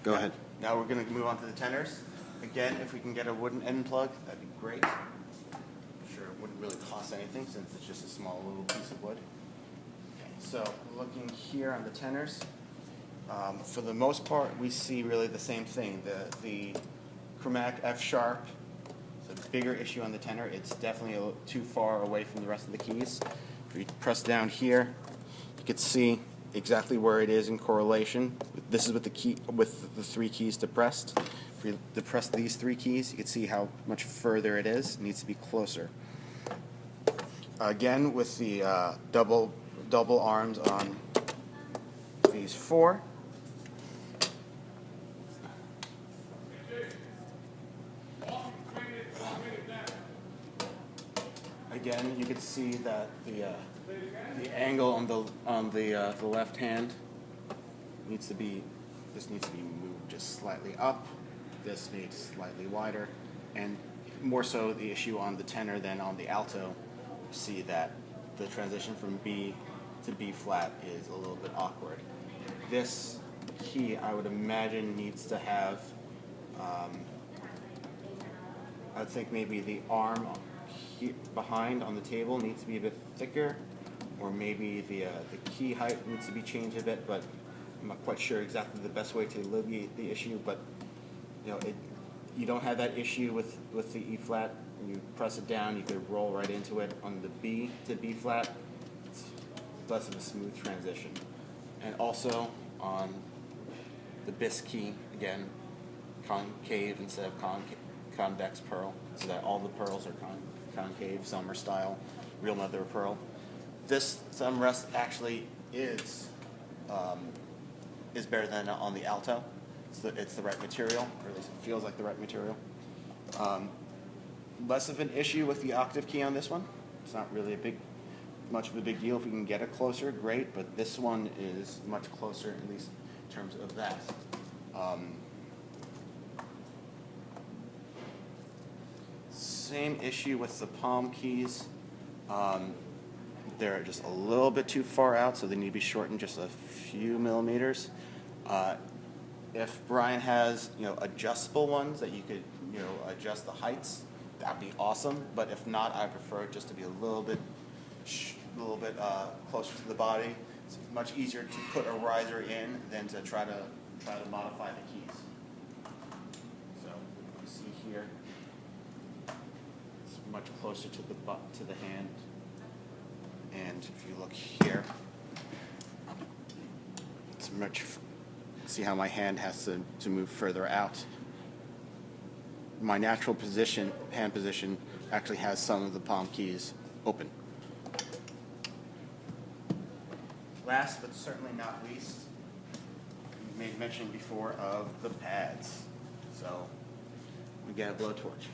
Go ahead. Now we're going to move on to the tenors. Again, if we can get a wooden end plug, that'd be great. I'm sure it wouldn't really cost anything since it's just a small little piece of wood. Okay, so looking here on the tenors, for the most part, we see really the same thing. The chromatic F sharp, it's a bigger issue on the tenor. It's definitely a little too far away from the rest of the keys. If we press down here, you can see exactly where it is in correlation. This is with the 3 keys depressed. If we depress these 3 keys, you can see how much further it is. It needs to be closer. Again, with the double arms on these 4. Again, you can see that the angle on the left hand needs to be moved just slightly up. This needs slightly wider, and more so the issue on the tenor than on the alto. You see that the transition from B to B flat is a little bit awkward. This key, I would imagine, needs to have I think maybe the arm here behind on the table needs to be a bit thicker, or maybe the key height needs to be changed a bit, but I'm not quite sure exactly the best way to alleviate the issue. But you don't have that issue with the E flat. When you press it down, you could roll right into it. On the B to B flat, it's less of a smooth transition. And also on the bis key, again, concave instead of convex pearl, so that all the pearls are concave. Some are style, real mother of pearl. This thumb rest actually is better than on the alto. It's the right material, or at least it feels like the right material. Less of an issue with the octave key on this one. It's not really much of a big deal. If we can get it closer, great, but this one is much closer, at least in terms of that. Same issue with the palm keys. They're just a little bit too far out, so they need to be shortened just a few millimeters. If Brian has adjustable ones that you could adjust the heights, that'd be awesome. But if not, I prefer it just to be a little bit closer to the body. It's much easier to put a riser in than to try to modify the keys. So you see here, it's much closer to the hand. And if you look here, it's see how my hand has to move further out. My natural hand position, actually has some of the palm keys open. Last but certainly not least, we made mention before of the pads. So we get a blowtorch.